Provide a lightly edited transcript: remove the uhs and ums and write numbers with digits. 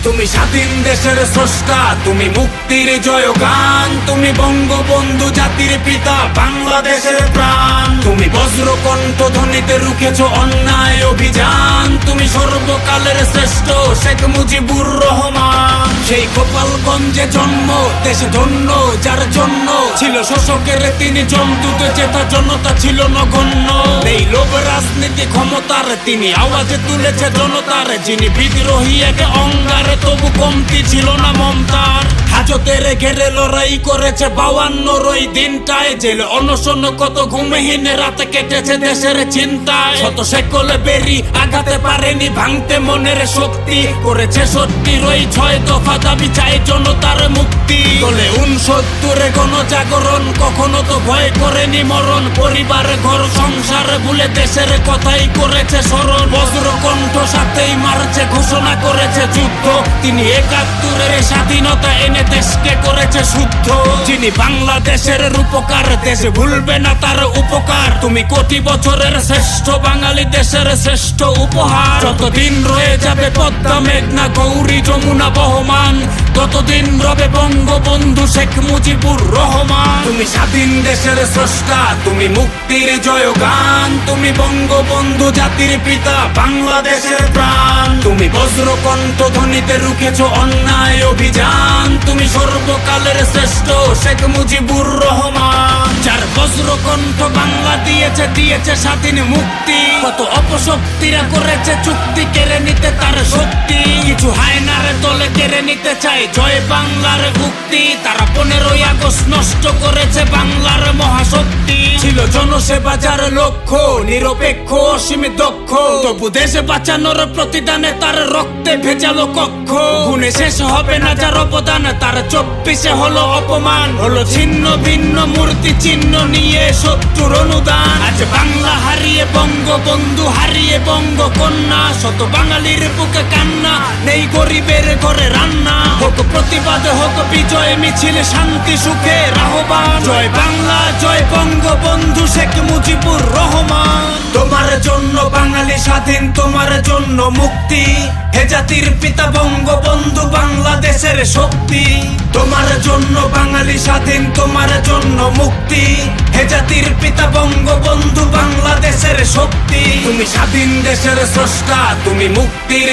তুমি স্বাধীন দেশের স্রষ্টা, তুমি মুক্তির জয়গান, তুমি বঙ্গবন্ধু জাতির পিতা, বাংলাদেশের প্রাণ। তুমি বজ্রকণ্ঠ ধ্বনিতে রুখেছ অন্যায় অভিযান, তুমি সর্বকালের শ্রেষ্ঠ শেখ মুজিবুর রহমান। সেই গোপালগঞ্জে জন্ম, দেশে ধন্য যার জন্য ছিল শোষকের তিনি জমদূত, চেতা জনতা ছিল নগণ্য। এই লোভ রাজনীতি ক্ষমতার, তিনি আওয়াজে তুলেছে জনতার, যিনি বিদ্রোহী এক অঙ্গার, তবু কমতি ছিল না মমতার। হাজতের ঘেরে লড়াই করেছে 52 ওই দিনটায়, জেলে অনশন কত ঘুমহীন রাতে কেটেছে দেশের চিন্তায়। শত শেকলে বেরি আগাতে পারেনি ভাঙতে মনের শক্তি, করেছে 70 ওই 6 দফা দাবি, চাই জনতার মুক্তি। বলে 69 গণজাগরণ, কখনো তো ভয় করেনি মরণ, পরিবার ঘর সংসার ভুলে দেশের কথাই করেছে স্মরণ। বজ্রকণ্ঠ সাথেই মারছে, ঘোষণা করেছে যুদ্ধ, তিনি 71 স্বাধীনতা এনে দেশকে করেছে শুদ্ধ। যিনি বাংলাদেশের রূপকার, দেশ ভুলবে না তার উপকার। তুমি কোটি বছরের শ্রেষ্ঠ বাঙালি, দেশের শ্রেষ্ঠ উপহার। যতদিন রয়ে যাবে পদ্মা মেঘনা গৌরী যমুনা বহমান, ততদিন রবে বঙ্গবন্ধু শেখ মুজিবুর রহমান। তুমি স্বাধীন দেশের স্রষ্টা, তুমি মুক্তির জয়গান, তুমি বঙ্গবন্ধু জাতির পিতা, বাংলাদেশের প্রাণ। তুমি বজ্রকণ্ঠ ধ্বনিতে রুখেছ অন্যায় অভিযান, তুমি সর্বকালের শ্রেষ্ঠ শেখ মুজিবুর রহমান। যার বজ্রকণ্ঠ বাংলা দিয়েছে স্বাধীন মুক্তি, কত অপশক্তিরা করেছে চুক্তি, কেড়ে নিতে তার শক্তি। কিছু হায়নার দলে কেড়ে নিতে চায় জয় বাংলার মুক্তি, তারা 15ই আগস্ট নষ্ট করেছে বাংলার মহাশক্তি। ছিল জনসেবা যার লক্ষ্য, নিরপেক্ষ অসীম দক্ষ, তবু দেশে বাঁচানোর প্রতিদানে তার রক্তে ভেজালো কক্ষ। গুণে শেষ হবে না যার অবদান, তার 24 হলো অপমান, হলো ছিন্ন ভিন্ন মূর্তি চিহ্ন নিয়ে শত্রুর অনুদান। আজ বাংলা হারিয়ে বঙ্গবন্ধু হারিয়ে বঙ্গকন্যা, শত বাঙালির বুকে কান্না, নেই গরিবের ঘরে রান্না। হোক প্রতিবাদ হোক বিজয় মিছিল, শান্তি সুখের আহ্বান। জয় বাংলা জয় বঙ্গবন্ধু শেখ মুজিবুর রহমান। তোমার জন্য বাঙালি স্বাধীন, তোমার জন্য মুক্তি, হে জাতির পিতা বঙ্গবন্ধু বাংলাদেশের শক্তি। তোমার জন্য বাঙালি স্বাধীন, তোমার জন্য মুক্তি, হে জাতির পিতা বঙ্গবন্ধু বাংলাদেশের শক্তি। তুমি স্বাধীন দেশের স্রষ্টা, তুমি মুক্তির